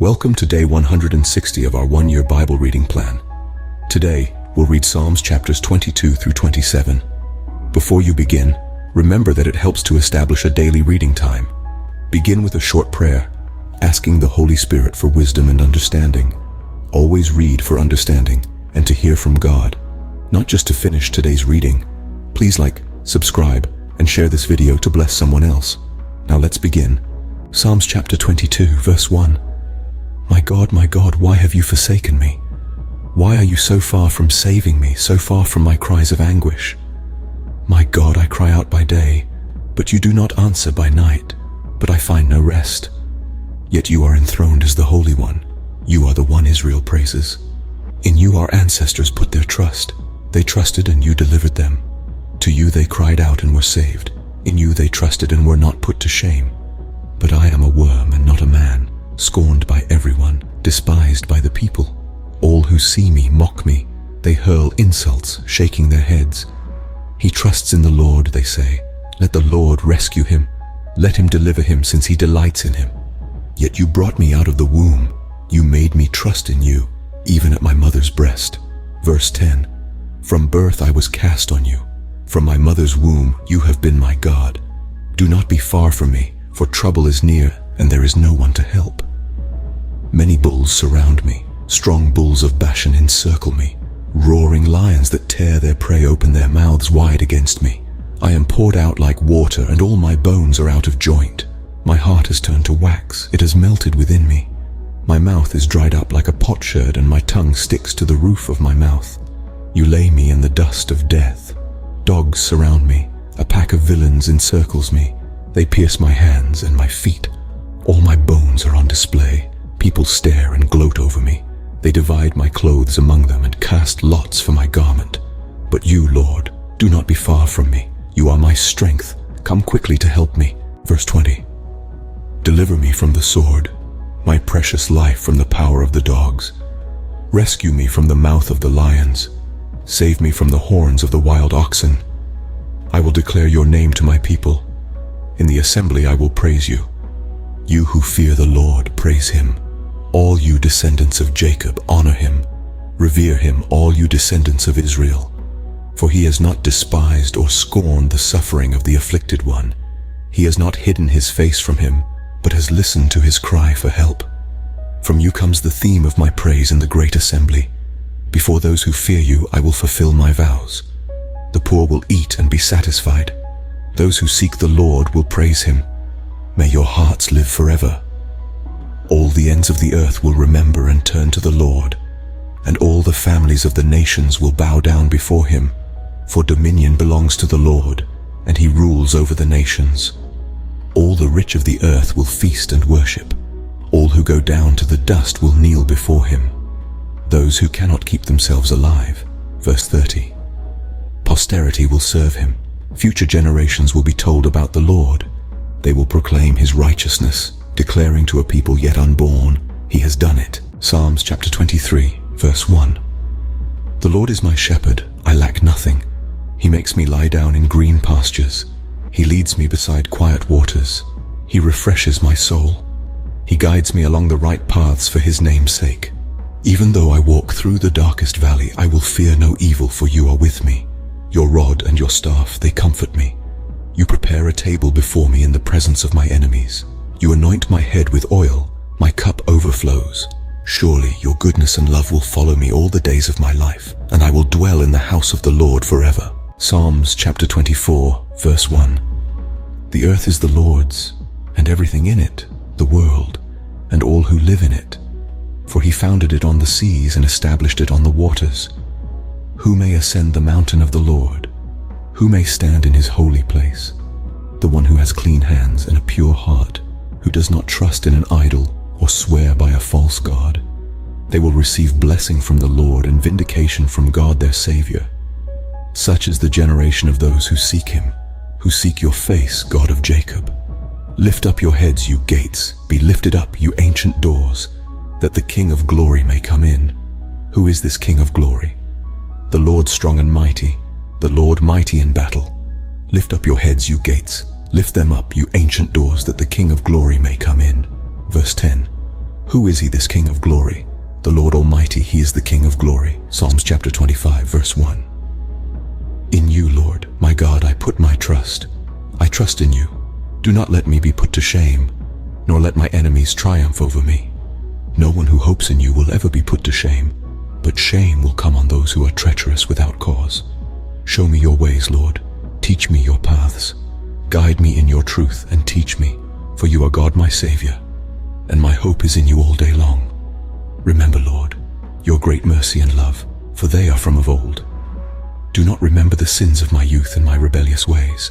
Welcome to day 160 of our one-year Bible reading plan. Today, we'll read Psalms chapters 22 through 27. Before you begin, remember that it helps to establish a daily reading time. Begin with a short prayer, asking the Holy Spirit for wisdom and understanding. Always read for understanding and to hear from God, not just to finish today's reading. Please like, subscribe, and share this video to bless someone else. Now let's begin. Psalms chapter 22, verse 1. My God, why have you forsaken me? Why are you so far from saving me, so far from my cries of anguish? My God, I cry out by day, but you do not answer by night, but I find no rest. Yet you are enthroned as the Holy One. You are the one Israel praises. In you our ancestors put their trust. They trusted and you delivered them. To you they cried out and were saved. In you they trusted and were not put to shame. But I am a worm and not a man, scorned by everyone, despised by the people. All who see me mock me. They hurl insults, shaking their heads. He trusts in the Lord, they say. Let the Lord rescue him. Let him deliver him, since he delights in him. Yet you brought me out of the womb. You made me trust in you, even at my mother's breast. Verse 10. From birth I was cast on you. From my mother's womb you have been my God. Do not be far from me, for trouble is near, and there is no one to help. Many bulls surround me. Strong bulls of Bashan encircle me. Roaring lions that tear their prey open their mouths wide against me. I am poured out like water, and all my bones are out of joint. My heart has turned to wax. It has melted within me. My mouth is dried up like a potsherd, and my tongue sticks to the roof of my mouth. You lay me in the dust of death. Dogs surround me. A pack of villains encircles me. They pierce my hands and my feet. All my bones are on display. People stare and gloat over me. They divide my clothes among them and cast lots for my garment. But you, Lord, do not be far from me. You are my strength. Come quickly to help me. Verse 20. Deliver me from the sword, my precious life from the power of the dogs. Rescue me from the mouth of the lions. Save me from the horns of the wild oxen. I will declare your name to my people. In the assembly I will praise you. You who fear the Lord, praise him. All you descendants of Jacob, honor him. Revere him, all you descendants of Israel. For he has not despised or scorned the suffering of the afflicted one. He has not hidden his face from him, but has listened to his cry for help. From you comes the theme of my praise in the great assembly. Before those who fear you, I will fulfill my vows. The poor will eat and be satisfied. Those who seek the Lord will praise him. May your hearts live forever. All the ends of the earth will remember and turn to the Lord, and all the families of the nations will bow down before him. For dominion belongs to the Lord, and he rules over the nations. All the rich of the earth will feast and worship. All who go down to the dust will kneel before him. Those who cannot keep themselves alive. Verse 30. Posterity will serve him. Future generations will be told about the Lord. They will proclaim his righteousness, declaring to a people yet unborn, he has done it. Psalms chapter 23, verse 1. The Lord is my shepherd, I lack nothing. He makes me lie down in green pastures. He leads me beside quiet waters. He refreshes my soul. He guides me along the right paths for his name's sake. Even though I walk through the darkest valley, I will fear no evil, for you are with me. Your rod and your staff, they comfort me. You prepare a table before me in the presence of my enemies. You anoint my head with oil, my cup overflows. Surely your goodness and love will follow me all the days of my life, and I will dwell in the house of the Lord forever. Psalms chapter 24, verse 1. The earth is the Lord's, and everything in it, the world, and all who live in it. For he founded it on the seas and established it on the waters. Who may ascend the mountain of the Lord? Who may stand in his holy place? The one who has clean hands and a pure heart, who does not trust in an idol or swear by a false god. They will receive blessing from the Lord and vindication from God their Savior. Such is the generation of those who seek him, who seek your face, God of Jacob. Lift up your heads, you gates, be lifted up, you ancient doors, that the King of glory may come in. Who is this King of glory? The Lord strong and mighty, the Lord mighty in battle. Lift up your heads, you gates. Lift them up, you ancient doors, that the King of glory may come in. Verse 10. Who is he, this King of glory? The Lord Almighty, he is the King of glory. Psalms chapter 25, verse 1. In you, Lord, my God, I put my trust. I trust in you. Do not let me be put to shame, nor let my enemies triumph over me. No one who hopes in you will ever be put to shame, but shame will come on those who are treacherous without cause. Show me your ways, Lord. Teach me your paths. Guide me in your truth and teach me, for you are God my Savior, and my hope is in you all day long. Remember, Lord, your great mercy and love, for they are from of old. Do not remember the sins of my youth and my rebellious ways.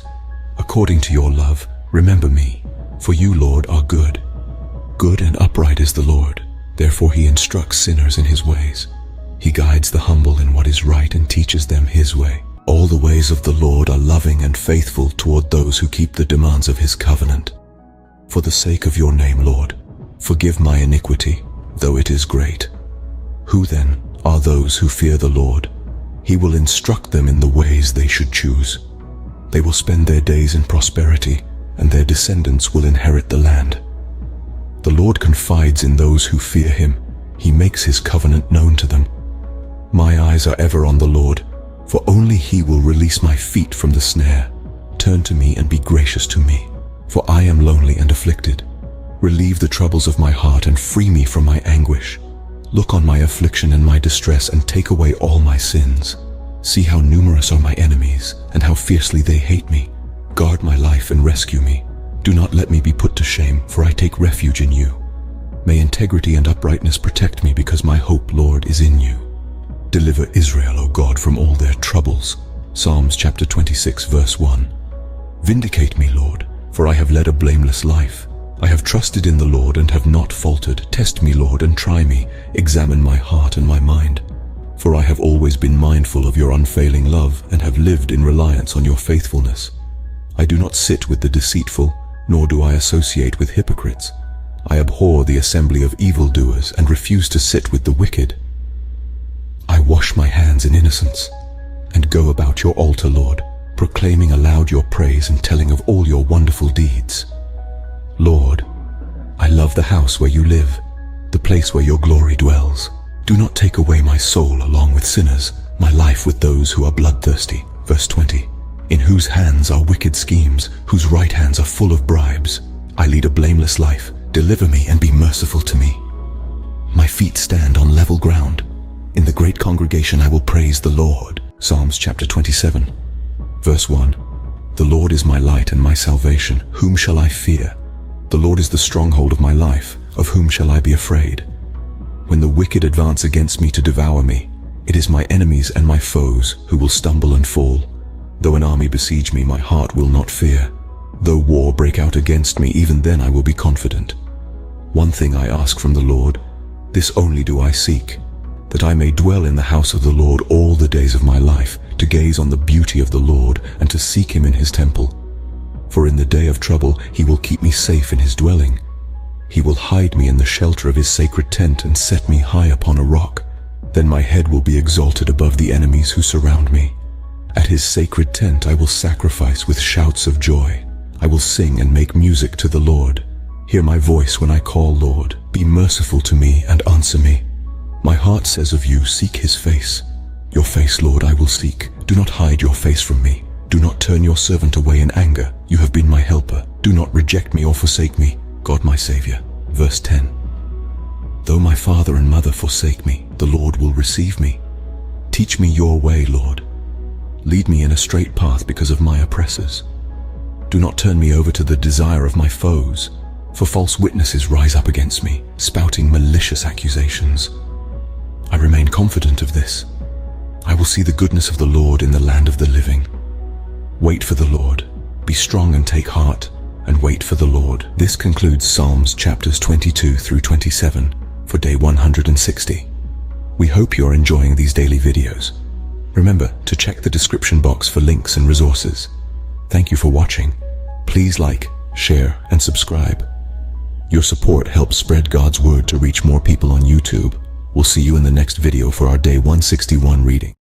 According to your love, remember me, for you, Lord, are good. Good and upright is the Lord, therefore he instructs sinners in his ways. He guides the humble in what is right and teaches them his way. All the ways of the Lord are loving and faithful toward those who keep the demands of his covenant. For the sake of your name, Lord, forgive my iniquity, though it is great. Who then are those who fear the Lord? He will instruct them in the ways they should choose. They will spend their days in prosperity, and their descendants will inherit the land. The Lord confides in those who fear him. He makes his covenant known to them. My eyes are ever on the Lord, for only he will release my feet from the snare. Turn to me and be gracious to me, for I am lonely and afflicted. Relieve the troubles of my heart and free me from my anguish. Look on my affliction and my distress and take away all my sins. See how numerous are my enemies and how fiercely they hate me. Guard my life and rescue me. Do not let me be put to shame, for I take refuge in you. May integrity and uprightness protect me, because my hope, Lord, is in you. Deliver Israel, O God, from all their troubles. Psalms chapter 26, verse 1. Vindicate me, Lord, for I have led a blameless life. I have trusted in the Lord and have not faltered. Test me, Lord, and try me. Examine my heart and my mind. For I have always been mindful of your unfailing love and have lived in reliance on your faithfulness. I do not sit with the deceitful, nor do I associate with hypocrites. I abhor the assembly of evildoers and refuse to sit with the wicked. I wash my hands in innocence and go about your altar, Lord, proclaiming aloud your praise and telling of all your wonderful deeds. Lord, I love the house where you live, the place where your glory dwells. Do not take away my soul along with sinners, my life with those who are bloodthirsty. Verse 20. In whose hands are wicked schemes, whose right hands are full of bribes. I lead a blameless life. Deliver me and be merciful to me. My feet stand on level ground. In the great congregation I will praise the Lord. Psalms chapter 27, verse 1. The Lord is my light and my salvation. Whom shall I fear? The Lord is the stronghold of my life. Of whom shall I be afraid? When the wicked advance against me to devour me, it is my enemies and my foes who will stumble and fall. Though an army besiege me, my heart will not fear. Though war break out against me, even then I will be confident. One thing I ask from the Lord, this only do I seek, that I may dwell in the house of the Lord all the days of my life, to gaze on the beauty of the Lord and to seek him in his temple. For in the day of trouble he will keep me safe in his dwelling. He will hide me in the shelter of his sacred tent and set me high upon a rock. Then my head will be exalted above the enemies who surround me. At his sacred tent I will sacrifice with shouts of joy. I will sing and make music to the Lord. Hear my voice when I call, Lord. Be merciful to me and answer me. My heart says of you, seek his face. Your face, Lord, I will seek. Do not hide your face from me. Do not turn your servant away in anger. You have been my helper. Do not reject me or forsake me, God my Savior. Verse 10. Though my father and mother forsake me, the Lord will receive me. Teach me your way, Lord. Lead me in a straight path because of my oppressors. Do not turn me over to the desire of my foes, for false witnesses rise up against me, spouting malicious accusations. I remain confident of this. I will see the goodness of the Lord in the land of the living. Wait for the Lord. Be strong and take heart, and wait for the Lord. This concludes Psalms chapters 22 through 27 for day 160. We hope you're enjoying these daily videos. Remember to check the description box for links and resources. Thank you for watching. Please like, share, and subscribe. Your support helps spread God's word to reach more people on YouTube. We'll see you in the next video for our day 161 reading.